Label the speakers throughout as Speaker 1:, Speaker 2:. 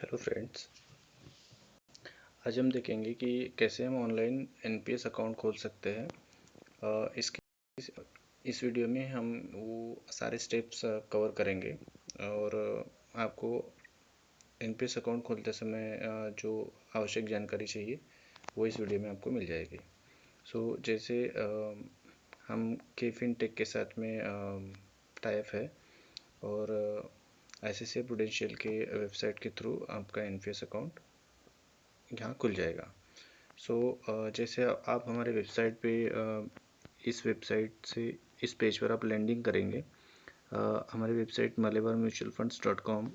Speaker 1: Hello friends, आज हम देखेंगे कि कैसे हम ऑनलाइन एनपीएस अकाउंट खोल सकते हैं। इसके इस वीडियो में हम वो सारे स्टेप्स कवर करेंगे और आपको एनपीएस अकाउंट खोलते समय जो आवश्यक जानकारी चाहिए वो इस वीडियो में आपको मिल जाएगी। जैसे हम के फिनटेक के साथ में टाई अप है और ICICI प्रूडेंशियल के वेबसाइट के थ्रू आपका एनपीएस अकाउंट यहाँ खुल जाएगा। जैसे आप हमारे वेबसाइट पे इस वेबसाइट से इस पेज पर आप लैंडिंग करेंगे। हमारी वेबसाइट malabarmutualfunds.com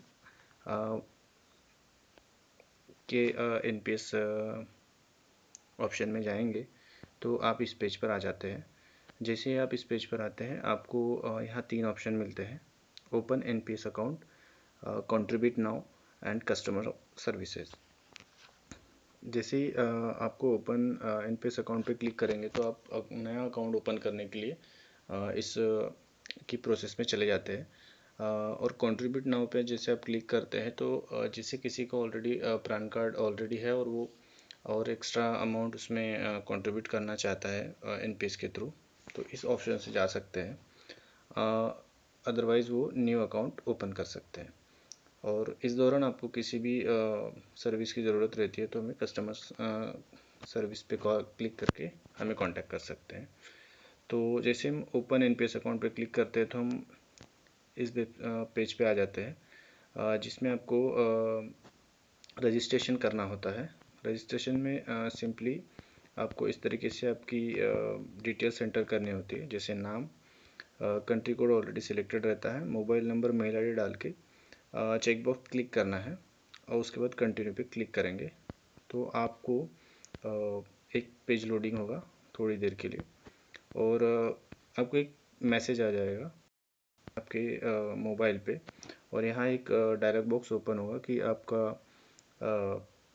Speaker 1: के एनपीएस ऑप्शन में जाएंगे तो आप इस पेज पर आ जाते हैं। जैसे ही आप इस पेज पर आते हैं आपको यहाँ 3 ऑप्शन मिलते हैं: open NPS account, contribute now and customer services. जैसे ही आपको ओपन एनपीएस अकाउंट पे क्लिक करेंगे तो आप नया अकाउंट ओपन करने के लिए इस की प्रोसेस में चले जाते हैं। और कंट्रीब्यूट नाउ पे जैसे आप क्लिक करते हैं तो जैसे किसी को ऑलरेडी पैन कार्ड ऑलरेडी है और वो और एक्स्ट्रा अमाउंट उसमें कंट्रीब्यूट करना चाहता है एनपीएस के थ्रू, तो इस ऑप्शन से जा सकते हैं। अदरवाइज़ वो न्यू अकाउंट ओपन कर सकते हैं। और इस दौरान आपको किसी भी सर्विस की ज़रूरत रहती है तो हमें कस्टमर सर्विस पे क्लिक करके हमें कांटेक्ट कर सकते हैं। तो जैसे हम ओपन एनपीएस अकाउंट पे क्लिक करते हैं तो हम इस पेज पे आ जाते हैं जिसमें आपको रजिस्ट्रेशन करना होता है। रजिस्ट्रेशन में सिंपली आपको इस तरीके से आपकी डिटेल्स एंटर करनी होती है, जैसे नाम, कंट्री कोड ऑलरेडी सिलेक्टेड रहता है, मोबाइल नंबर, मेल आईडी डाल के चेकबॉक्स क्लिक करना है और उसके बाद कंटिन्यू पे क्लिक करेंगे तो आपको एक पेज लोडिंग होगा थोड़ी देर के लिए और आपको एक मैसेज आ जाएगा आपके मोबाइल पे और यहाँ एक डायलॉग बॉक्स ओपन होगा कि आपका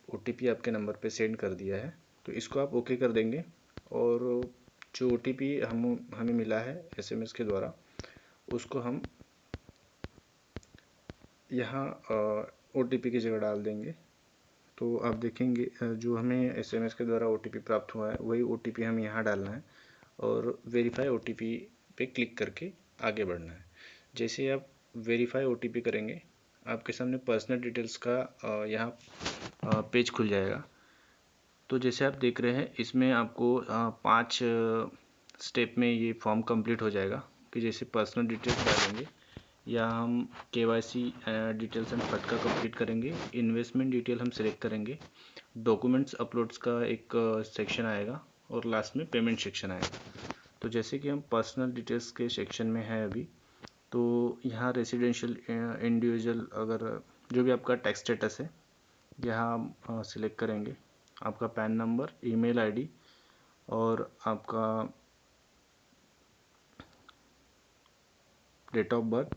Speaker 1: OTP आपके नंबर पे सेंड कर दिया है, तो इसको आप ओके कर देंगे और जो OTP हमें मिला है SMS के द्वारा उसको हम यहाँ OTP की जगह डाल देंगे। तो आप देखेंगे जो हमें SMS के द्वारा OTP प्राप्त हुआ है वही OTP हमें यहाँ डालना है और वेरीफाई OTP पे क्लिक करके आगे बढ़ना है। जैसे ही आप वेरीफाई OTP करेंगे आपके सामने पर्सनल डिटेल्स का यहाँ पेज खुल जाएगा। तो जैसे आप देख रहे हैं इसमें आपको 5 स्टेप में ये फॉर्म कंप्लीट हो जाएगा कि जैसे पर्सनल डिटेल्स डालेंगे या हम KYC डिटेल्स एंड फटका कंप्लीट करेंगे, इन्वेस्टमेंट डिटेल हम सिलेक्ट करेंगे, डॉक्यूमेंट्स अपलोड्स का एक सेक्शन आएगा और लास्ट में पेमेंट सेक्शन आएगा। तो जैसे कि हम पर्सनल डिटेल्स के सेक्शन में है अभी, तो यहाँ रेसिडेंशियल इंडिविजुअल अगर जो भी आपका टैक्स स्टेटस है यहाँ हम सिलेक्ट करेंगे, आपका पैन नंबर, ईमेल आईडी और आपका डेट ऑफ बर्थ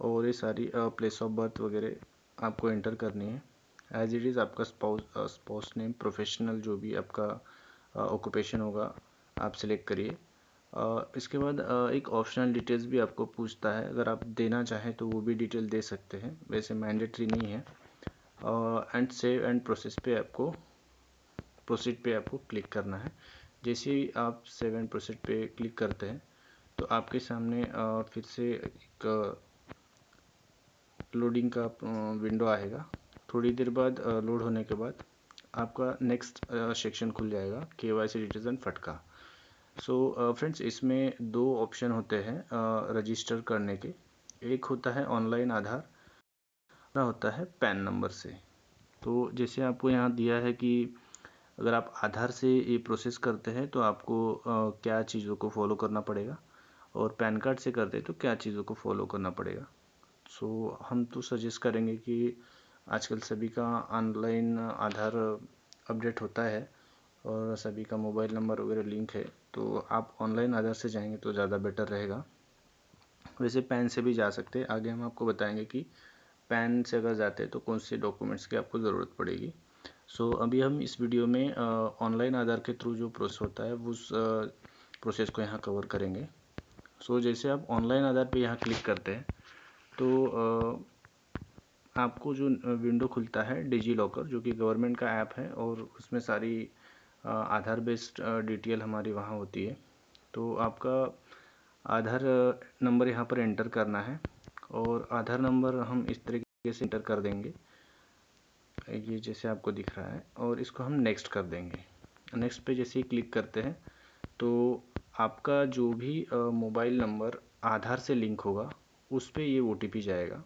Speaker 1: और ये सारी प्लेस ऑफ बर्थ वगैरह आपको एंटर करनी है। एज इट इज़ आपका स्पाउस नेम, प्रोफेशनल जो भी आपका ऑक्यूपेशन होगा आप सिलेक्ट करिए। इसके बाद एक ऑप्शनल डिटेल्स भी आपको पूछता है, अगर आप देना चाहें तो वो भी डिटेल दे सकते हैं, वैसे मैंडेटरी नहीं है। एंड सेव एंड प्रोसीड पे आपको क्लिक करना है। जैसे ही आप सेव एंड प्रोसीड पे क्लिक करते हैं तो आपके सामने फिर से एक लोडिंग का विंडो आएगा। थोड़ी देर बाद लोड होने के बाद आपका नेक्स्ट सेक्शन खुल जाएगा, KYC डिटेल्स एंड फटका। फ्रेंड्स इसमें 2 ऑप्शन होते हैं रजिस्टर करने के। एक होता है ऑनलाइन आधार, दूसरा होता है पैन नंबर से। तो जैसे आपको यहाँ दिया है कि अगर आप आधार से ये प्रोसेस करते हैं तो आपको क्या चीज़ों को फॉलो करना पड़ेगा और पैन कार्ड से करते हैं तो क्या चीज़ों को फॉलो करना पड़ेगा। हम तो सजेस्ट करेंगे कि आजकल सभी का ऑनलाइन आधार अपडेट होता है और सभी का मोबाइल नंबर वगैरह लिंक है, तो आप ऑनलाइन आधार से जाएंगे तो ज़्यादा बेटर रहेगा। वैसे पैन से भी जा सकते हैं, आगे हम आपको बताएंगे कि पैन से अगर जाते हैं तो कौन से डॉक्यूमेंट्स की आपको ज़रूरत पड़ेगी। अभी हम इस वीडियो में ऑनलाइन आधार के थ्रू जो प्रोसेस होता है उस प्रोसेस को यहाँ कवर करेंगे। जैसे आप ऑनलाइन आधार पे यहाँ क्लिक करते हैं तो आपको जो विंडो खुलता है डिजी लॉकर, जो कि गवर्नमेंट का ऐप है और उसमें सारी आधार बेस्ड डिटेल हमारी वहाँ होती है। तो आपका आधार नंबर यहाँ पर एंटर करना है और आधार नंबर हम इस तरीके से एंटर कर देंगे, ये जैसे आपको दिख रहा है, और इसको हम नेक्स्ट कर देंगे। नेक्स्ट पे जैसे ही क्लिक करते हैं तो आपका जो भी मोबाइल नंबर आधार से लिंक होगा उस पे ये OTP जाएगा।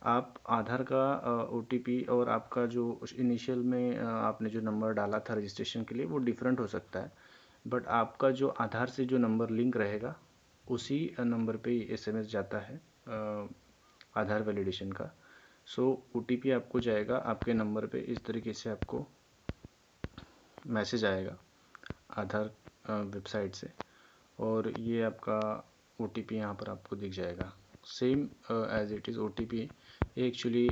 Speaker 1: आप आधार का OTP और आपका जो इनिशियल में आपने जो नंबर डाला था रजिस्ट्रेशन के लिए वो डिफरेंट हो सकता है, बट आपका जो आधार से जो नंबर लिंक रहेगा उसी नंबर पे SMS जाता है आधार वैलिडेशन का। सो OTP आपको जाएगा आपके नंबर पे, इस तरीके से आपको मैसेज आएगा आधार वेबसाइट से, और ये आपका OTP यहाँ पर आपको दिख जाएगा same as it is. OTP actually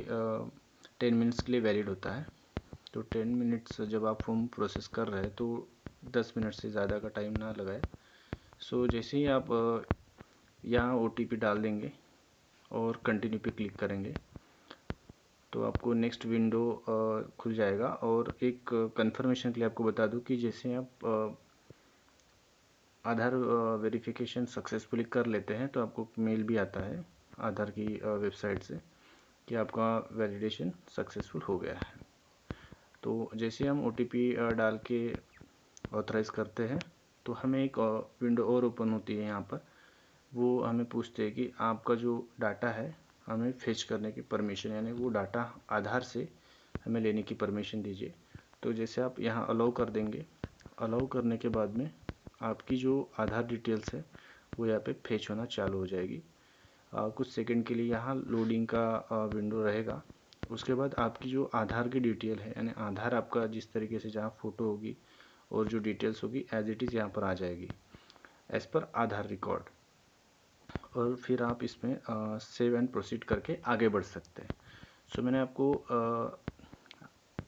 Speaker 1: 10 minutes के लिए वैलिड होता है। तो 10 मिनट्स जब आप फॉर्म प्रोसेस कर रहे हैं तो 10 मिनट से ज़्यादा का टाइम ना लगाए। सो जैसे ही आप यहाँ OTP डाल देंगे और कंटिन्यू पे क्लिक करेंगे तो आपको नेक्स्ट विंडो खुल जाएगा। और एक कंफर्मेशन के लिए आपको बता दूं कि जैसे आप आधार वेरिफिकेशन सक्सेसफुली कर लेते हैं तो आपको मेल भी आता है आधार की वेबसाइट से कि आपका वैलिडेशन सक्सेसफुल हो गया है। तो जैसे हम OTP डाल के ऑथराइज़ करते हैं तो हमें एक विंडो और ओपन होती है यहाँ पर। वो हमें पूछते हैं कि आपका जो डाटा है हमें फेच करने की परमिशन, यानी वो डाटा आधार से हमें लेने की परमिशन दीजिए। तो जैसे आप यहाँ अलाउ कर देंगे, अलाउ करने के बाद में आपकी जो आधार डिटेल्स है वो यहाँ पे फेच होना चालू हो जाएगी। कुछ सेकंड के लिए यहाँ लोडिंग का विंडो रहेगा। उसके बाद आपकी जो आधार की डिटेल है, यानी आधार आपका जिस तरीके से जहाँ फ़ोटो होगी और जो डिटेल्स होगी एज इट इज़ यहाँ पर आ जाएगी एज़ पर आधार रिकॉर्ड। और फिर आप इसमें सेव एंड प्रोसीड करके आगे बढ़ सकते हैं। सो मैंने आपको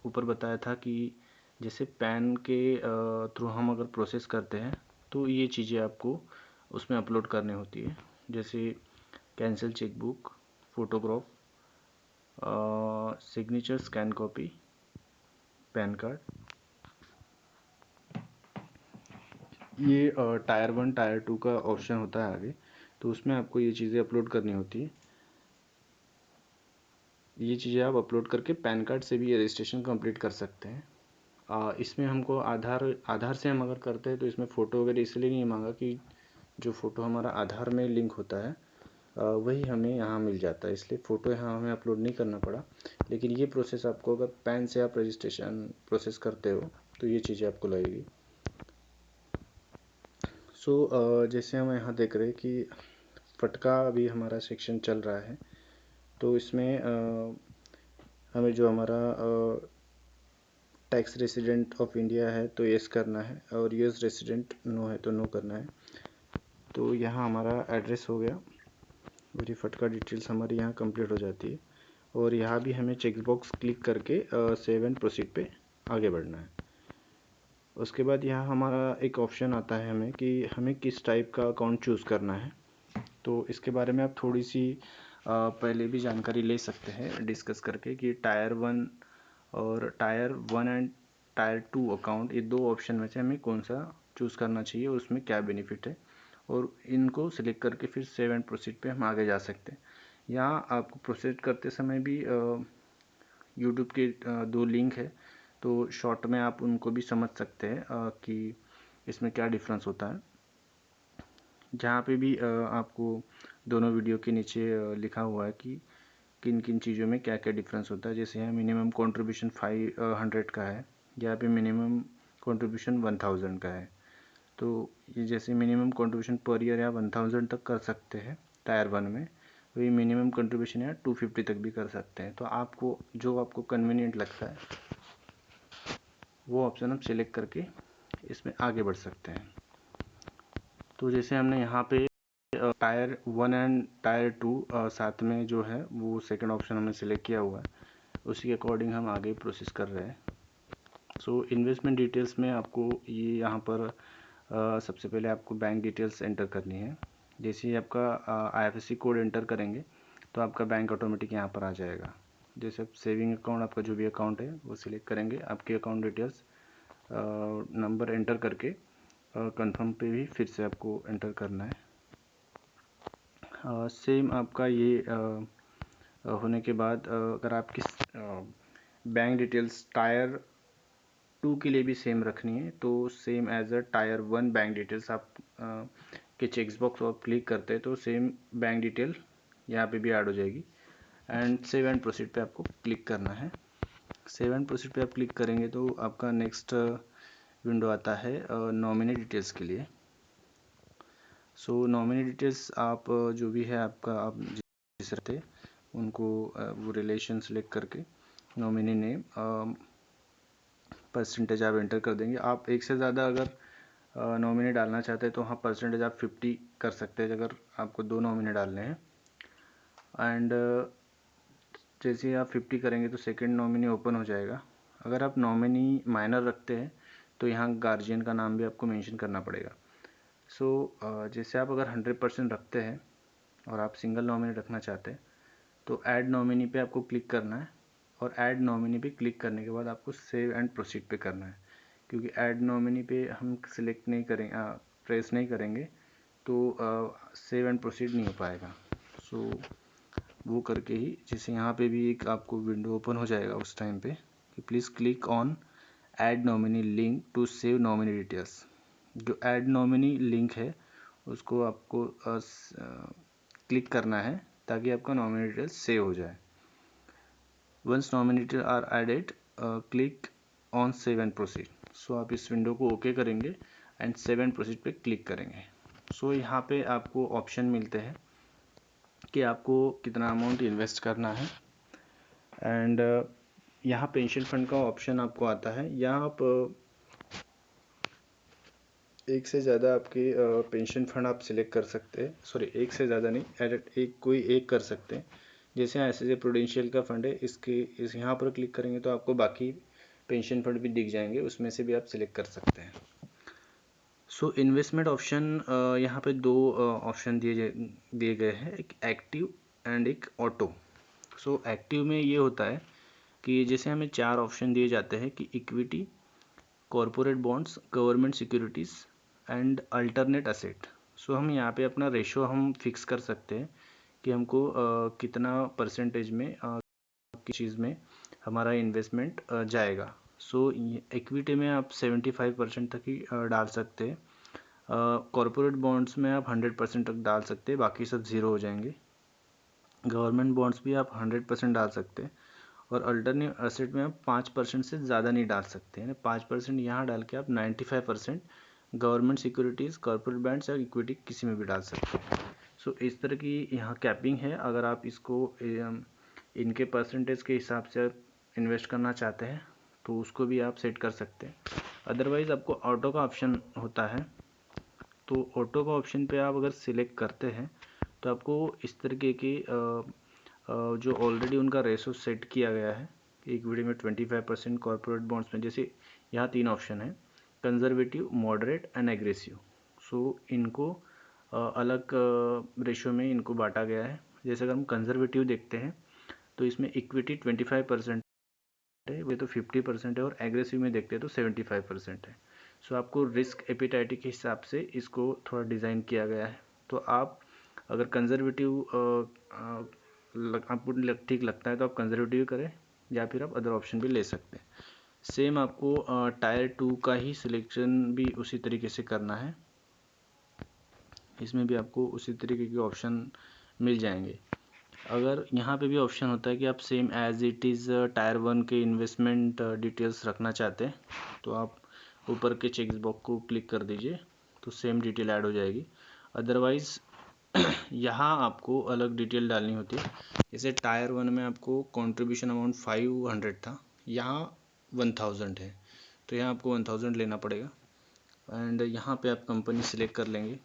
Speaker 1: ऊपर बताया था कि जैसे पैन के थ्रू हम अगर प्रोसेस करते हैं तो ये चीज़ें आपको उसमें अपलोड करनी होती है, जैसे cancel chequebook, photograph, signature scan copy, pan card. ये टायर 1 टायर 2 का ऑप्शन होता है आगे, तो उसमें आपको ये चीज़ें अपलोड करनी होती है। ये चीज़ें आप अपलोड करके पैन कार्ड से भी रजिस्ट्रेशन कंप्लीट कर सकते हैं। इसमें हमको आधार से हम अगर करते हैं तो इसमें फ़ोटो वगैरह इसलिए नहीं मांगा कि जो फ़ोटो हमारा आधार में लिंक होता है वही हमें यहाँ मिल जाता है, इसलिए फ़ोटो यहाँ हमें अपलोड नहीं करना पड़ा। लेकिन ये प्रोसेस आपको अगर पैन से आप रजिस्ट्रेशन प्रोसेस करते हो तो ये चीज़ें आपको लगेगी। सो जैसे हम यहाँ देख रहे हैं कि फटका अभी हमारा सेक्शन चल रहा है, तो इसमें हमें जो हमारा टैक्स रेसिडेंट ऑफ इंडिया है तो यस करना है, और यूएस रेसिडेंट नो है तो नो करना है। तो यहाँ हमारा एड्रेस हो गया और ये फटका डिटेल्स हमारी यहाँ कंप्लीट हो जाती है। और यहाँ भी हमें चेक बॉक्स क्लिक करके सेव एंड प्रोसीड पे आगे बढ़ना है। उसके बाद यहाँ हमारा एक ऑप्शन आता है हमें कि हमें किस टाइप का अकाउंट चूज़ करना है। तो इसके बारे में आप थोड़ी सी पहले भी जानकारी ले सकते हैं डिस्कस करके कि टायर 1 और टायर 1 एंड टायर 2 अकाउंट, ये दो ऑप्शन में से हमें कौन सा चूज़ करना चाहिए और उसमें क्या बेनिफिट है, और इनको सिलेक्ट करके फिर सेव एंड प्रोसीड पे हम आगे जा सकते हैं। यहाँ आपको प्रोसीड करते समय भी यूट्यूब के दो लिंक है, तो शॉर्ट में आप उनको भी समझ सकते हैं कि इसमें क्या डिफरेंस होता है। जहाँ पे भी आपको दोनों वीडियो के नीचे लिखा हुआ है कि किन किन चीज़ों में क्या क्या डिफरेंस होता है। जैसे यहाँ मिनिमम कंट्रीब्यूशन 500 का है, यहाँ पे मिनिमम कंट्रीब्यूशन 1000 का है। तो ये जैसे मिनिमम कंट्रीब्यूशन पर ईयर या 1000 तक कर सकते हैं टायर 1 में, वही मिनिमम कंट्रीब्यूशन या 250 तक भी कर सकते हैं। तो आपको जो आपको कन्वीनियंट लगता है वो ऑप्शन आप सिलेक्ट करके इसमें आगे बढ़ सकते हैं। तो जैसे हमने यहाँ पे टायर 1 एंड टायर 2 साथ में जो है वो सेकंड ऑप्शन हमने सिलेक्ट किया हुआ है, उसी के अकॉर्डिंग हम आगे प्रोसेस कर रहे हैं। सो इन्वेस्टमेंट डिटेल्स में आपको ये यहाँ पर सबसे पहले आपको बैंक डिटेल्स एंटर करनी है। जैसे ही आपका IFSC कोड एंटर करेंगे तो आपका बैंक ऑटोमेटिक यहाँ पर आ जाएगा। जैसे आप सेविंग अकाउंट, आपका जो भी अकाउंट है वो सिलेक्ट करेंगे, आपके अकाउंट डिटेल्स नंबर एंटर करके कंफर्म पे भी फिर से आपको एंटर करना है। सेम आपका ये होने के बाद अगर आप किस बैंक डिटेल्स टायर 2 के लिए भी सेम रखनी है तो same as a tier 1 bank details आप के चेक बॉक्स और क्लिक करते हैं तो सेम बैंक डिटेल यहाँ पे भी ऐड हो जाएगी। एंड सेव एंड प्रोसीड पे आपको क्लिक करना है। सेव एंड प्रोसीड पे आप क्लिक करेंगे तो आपका नेक्स्ट विंडो आता है नॉमिनी डिटेल्स के लिए। सो नॉमिनी डिटेल्स आप जो भी है आपका, आप जिस रहते उनको वो रिलेशन सेलेक्ट करके नॉमिनी नेम परसेंटेज आप एंटर कर देंगे। आप एक से ज़्यादा अगर नॉमिनी डालना चाहते हैं तो हाँ परसेंटेज आप 50 कर सकते हैं अगर आपको 2 नॉमिनी डालने हैं। एंड जैसे ही आप 50 करेंगे तो सेकंड नॉमिनी ओपन हो जाएगा। अगर आप नॉमिनी माइनर रखते हैं तो यहाँ गार्जियन का नाम भी आपको मेंशन करना पड़ेगा। जैसे आप अगर 100% रखते हैं और आप सिंगल नॉमिनी रखना चाहते हैं तो ऐड नॉमिनी पे आपको क्लिक करना है और ऐड नॉमिनी पे क्लिक करने के बाद आपको सेव एंड प्रोसीड पे करना है, क्योंकि ऐड नॉमिनी पे हम सिलेक्ट नहीं करेंगे, प्रेस नहीं करेंगे तो सेव एंड प्रोसीड नहीं हो पाएगा। वो करके ही जैसे यहाँ पे भी एक आपको विंडो ओपन हो जाएगा उस टाइम पे कि please click on add nominee link to save nominee details. जो ऐड नॉमिनी लिंक है उसको आपको क्लिक करना है ताकि आपका नॉमिनी डिटेल्स सेव हो जाए। Once nominee detail are added click on save and proceed. आप इस विंडो को ओके करेंगे एंड सेव एंड प्रोसीड पे क्लिक करेंगे। यहाँ पे आपको ऑप्शन मिलते हैं कि आपको कितना अमाउंट इन्वेस्ट करना है। एंड यहाँ पेंशन फंड का ऑप्शन आपको आता है। यहाँ आप एक से ज़्यादा आपके पेंशन फंड आप सिलेक्ट कर सकते हैं। सॉरी, एक से ज़्यादा नहीं, एडिट कोई एक कर सकते हैं। जैसे ऐसे प्रूडेंशियल का फंड है, इस यहाँ पर क्लिक करेंगे तो आपको बाकी पेंशन फंड भी दिख जाएंगे, उसमें से भी आप सिलेक्ट कर सकते हैं। इन्वेस्टमेंट ऑप्शन यहाँ पे 2 ऑप्शन दिए गए हैं, एक एक्टिव एंड एक ऑटो। एक्टिव में ये होता है कि जैसे हमें 4 ऑप्शन दिए जाते हैं कि equity, corporate bonds, government securities and alternate asset. हम यहाँ पे अपना रेशो हम फिक्स कर सकते हैं कि हमको कितना परसेंटेज में किस चीज़ में हमारा इन्वेस्टमेंट जाएगा। इक्विटी में आप 75% तक ही डाल सकते हैं। कॉरपोरेट बॉन्ड्स में आप 100% तक डाल सकते हैं, बाकी सब ज़ीरो हो जाएंगे। गवर्नमेंट बॉन्ड्स भी आप 100% डाल सकते हैं और अल्टरनेट एसेट में आप 5% से ज़्यादा नहीं डाल सकते हैं। 5% यहाँ डाल के आप 95% गवर्नमेंट सिक्योरिटीज़, कॉर्पोरेट बॉन्ड्स या इक्विटी किसी में भी डाल सकते हैं। इस तरह की यहाँ कैपिंग है। अगर आप इसको इनके परसेंटेज के हिसाब से इन्वेस्ट करना चाहते हैं तो उसको भी आप सेट कर सकते हैं। अदरवाइज़ आपको ऑटो का ऑप्शन होता है, तो ऑटो का ऑप्शन पे आप अगर सिलेक्ट करते हैं तो आपको इस तरीके के जो ऑलरेडी उनका रेशो सेट किया गया है, इक्विटी में 25%, कॉर्पोरेट बॉन्ड्स में जैसे यहाँ 3 ऑप्शन है, कंजर्वेटिव, मॉडरेट एंड एग्रेसिव। इनको अलग रेशो में इनको बांटा गया है। जैसे अगर हम कंजर्वेटिव देखते हैं तो इसमें इक्विटी 25% है, वे तो 50% है, और एग्रेसिव में देखते हैं तो 75% है। आपको रिस्क एपिटाइट के हिसाब से इसको थोड़ा डिज़ाइन किया गया है। तो आप अगर कंजर्वेटिव आपको ठीक लगता है तो आप कंजर्वेटिव करें या फिर आप अदर ऑप्शन भी ले सकते हैं। सेम आपको टायर 2 का ही सिलेक्शन भी उसी तरीके से करना है। इसमें भी आपको उसी तरीके के ऑप्शन मिल जाएंगे। अगर यहाँ पे भी ऑप्शन होता है कि आप same as it is tier 1 के इन्वेस्टमेंट डिटेल्स रखना चाहते हैं तो आप ऊपर के चेक बॉक्स को क्लिक कर दीजिए तो सेम डिटेल ऐड हो जाएगी। अदरवाइज़ यहाँ आपको अलग डिटेल डालनी होती है। जैसे टायर 1 में आपको कंट्रीब्यूशन अमाउंट 500 था, यहाँ 1000 है, तो यहाँ आपको 1000 लेना पड़ेगा। एंड यहाँ पे आप कंपनी सिलेक्ट कर लेंगे।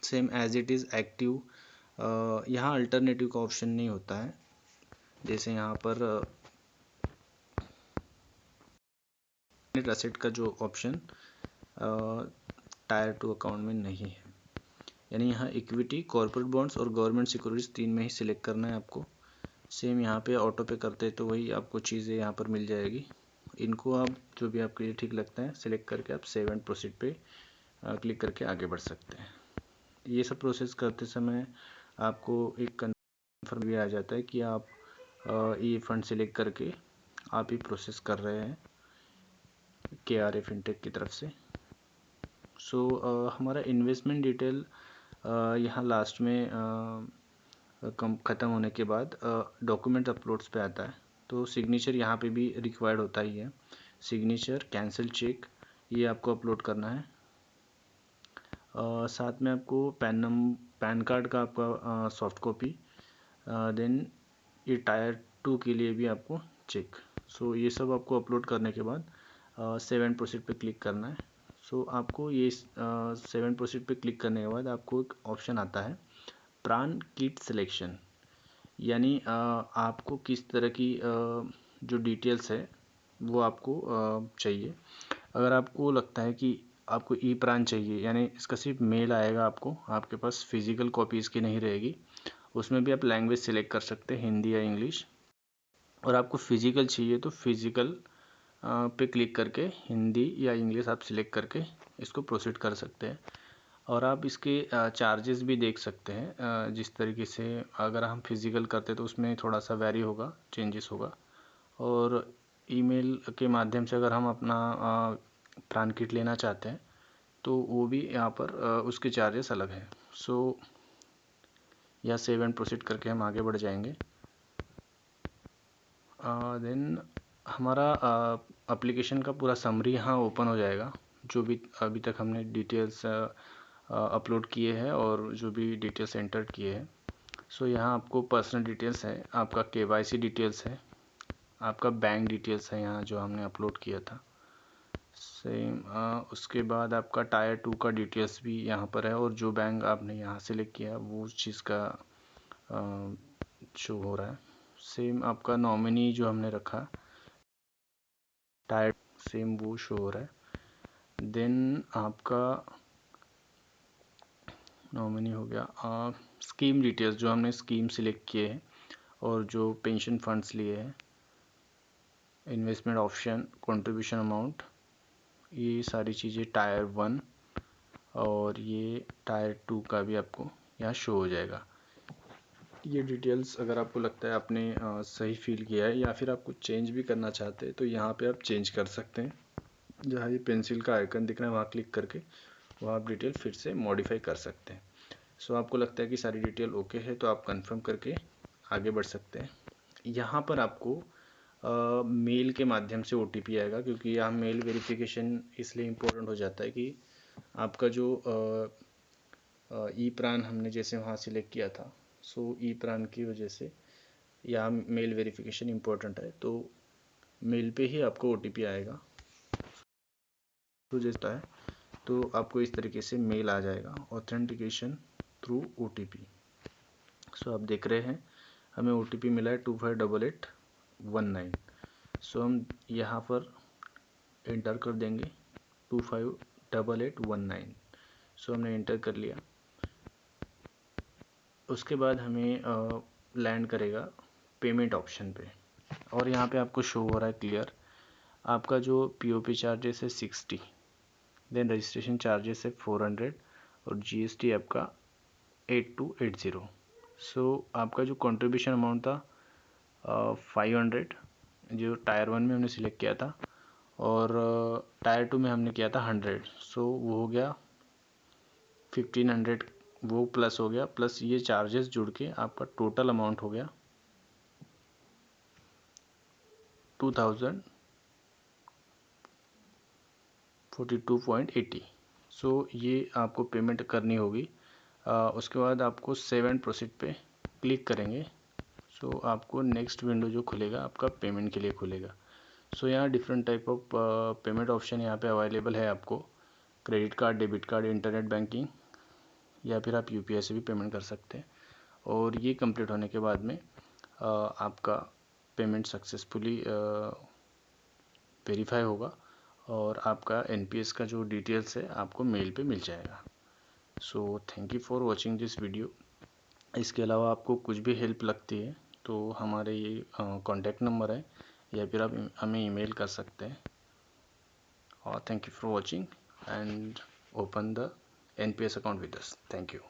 Speaker 1: Same as it is active, यहाँ अल्टरनेटिव का ऑप्शन नहीं होता है। जैसे यहाँ पर एसेट का जो ऑप्शन टायर 2 अकाउंट में नहीं है, यानी यहाँ इक्विटी, कॉर्पोरेट बॉन्ड्स और गवर्नमेंट सिक्योरिटीज 3 में ही सिलेक्ट करना है आपको। सेम यहाँ पे ऑटो पे करते तो वही आपको चीज़ें यहाँ पर मिल जाएगी। इनको आप जो भी आपके लिए ठीक लगता है सिलेक्ट करके आप सेव एंड प्रोसीड पे क्लिक करके आगे बढ़ सकते हैं। ये सब प्रोसेस करते समय आपको एक कन्फर्म भी आ जाता है कि आप ये फंड सिलेक्ट करके आप ही प्रोसेस कर रहे हैं KRA फिनटेक की तरफ से। सो हमारा इन्वेस्टमेंट डिटेल यहाँ लास्ट में कम ख़त्म होने के बाद डॉक्यूमेंट अपलोड्स पे आता है। तो सिग्नेचर यहाँ पे भी रिक्वायर्ड होता ही है। सिग्नेचर, कैंसिल चेक, ये आपको अपलोड करना है। साथ में आपको पैन कार्ड का आपका सॉफ्ट कॉपी, देन ये टायर 2 के लिए भी आपको चेक। सो ये सब आपको अपलोड करने के बाद सेव एंड प्रोसीड पे क्लिक करना है। सो आपको ये सेव एंड प्रोसीड पे क्लिक करने के बाद आपको एक ऑप्शन आता है प्राण किट सिलेक्शन, यानी आपको किस तरह की जो डिटेल्स है वो आपको चाहिए। अगर आपको लगता है कि आपको ई प्राण चाहिए, यानी इसका सिर्फ मेल आएगा आपको, आपके पास फिजिकल कॉपी इसकी नहीं रहेगी, उसमें भी आप लैंग्वेज सिलेक्ट कर सकते हैं, हिंदी या इंग्लिश। और आपको फिजिकल चाहिए तो फिजिकल पे क्लिक करके हिंदी या इंग्लिश आप सिलेक्ट करके इसको प्रोसीड कर सकते हैं। और आप इसके चार्जेस भी देख सकते हैं। जिस तरीके से अगर हम फिज़िकल करते तो उसमें थोड़ा सा वैरी होगा, चेंजेस होगा। और ईमेल के माध्यम से अगर हम अपना प्राण किट लेना चाहते हैं तो वो भी यहाँ पर उसके चार्जेस अलग हैं। सो या सेव एंड प्रोसीड करके हम आगे बढ़ जाएंगे। देन हमारा एप्लीकेशन का पूरा समरी यहाँ ओपन हो जाएगा, जो भी अभी तक हमने डिटेल्स अपलोड किए हैं और जो भी डिटेल्स एंटर किए हैं। सो यहाँ आपको पर्सनल डिटेल्स है, आपका KYC डिटेल्स है, आपका बैंक डिटेल्स है यहाँ जो हमने अपलोड किया था सेम। उसके बाद आपका टायर 2 का डिटेल्स भी यहाँ पर है, और जो बैंक आपने यहाँ सेलेक्ट किया वो उस चीज़ का शो हो रहा है। सेम आपका नॉमिनी जो हमने रखा टायर, सेम वो शो हो रहा है। देन आपका नॉमिनी हो गया। स्कीम डिटेल्स जो हमने स्कीम सिलेक्ट किए हैं और जो पेंशन फंड्स लिए हैं, इन्वेस्टमेंट ऑप्शन, कंट्रीब्यूशन अमाउंट, ये सारी चीज़ें टायर 1 और ये टायर 2 का भी आपको यहाँ शो हो जाएगा। ये डिटेल्स अगर आपको लगता है आपने सही फिल किया है या फिर आप कुछ चेंज भी करना चाहते हैं तो यहाँ पे आप चेंज कर सकते हैं। जहाँ ये पेंसिल का आइकन दिख रहा है वहाँ क्लिक करके वहाँ आप डिटेल फिर से मॉडिफाई कर सकते हैं। सो आपको लगता है कि सारी डिटेल ओके है तो आप कंफर्म करके आगे बढ़ सकते हैं। यहाँ पर आपको मेल के माध्यम से OTP आएगा, क्योंकि यहाँ मेल वेरिफिकेशन इसलिए इम्पोर्टेंट हो जाता है कि आपका जो ई प्राण हमने जैसे वहाँ सिलेक्ट किया था, सो ई प्राण की वजह से यहाँ मेल वेरिफिकेशन इम्पोर्टेंट है, तो मेल पे ही आपको OTP आएगा। तो जैसा है तो आपको इस तरीके से मेल आ जाएगा, ऑथेंटिकेशन थ्रू OTP। सो आप देख रहे हैं हमें OTP मिला है 258819। सो हम यहाँ पर एंटर कर देंगे 258819। सो हमने एंटर कर लिया। उसके बाद हमें लैंड करेगा पेमेंट ऑप्शन पे, और यहाँ पे आपको शो हो रहा है क्लियर आपका जो POP चार्जेस है 60, देन रजिस्ट्रेशन चार्जेस है 400 और GST आपका 8280। सो आपका जो कंट्रीब्यूशन अमाउंट था 500 जो टायर 1 में हमने सिलेक्ट किया था, और टायर 2 में हमने किया था 100। सो वो हो गया 1500, वो प्लस हो गया, प्लस ये चार्जेस जुड़ के आपका टोटल अमाउंट हो गया 2042.80। सो ये आपको पेमेंट करनी होगी। उसके बाद आपको सेव एंड प्रोसीड पे क्लिक करेंगे। सो आपको नेक्स्ट विंडो जो खुलेगा आपका पेमेंट के लिए खुलेगा। सो यहाँ different type of payment option यहाँ पे अवेलेबल है आपको, credit card, debit card, internet banking, या फिर आप UPI से भी पेमेंट कर सकते हैं। और ये कंप्लीट होने के बाद में आपका पेमेंट सक्सेसफुली वेरीफाई होगा और आपका NPS का जो डिटेल्स है आपको मेल पे मिल जाएगा। So thank you for watching this video. इसके अलावा आपको कुछ भी हेल्प लगती है तो हमारे ये कॉन्टैक्ट नंबर है, या फिर आप हमें ईमेल कर सकते हैं। और thank you for watching and open the NPS account with us. Thank you.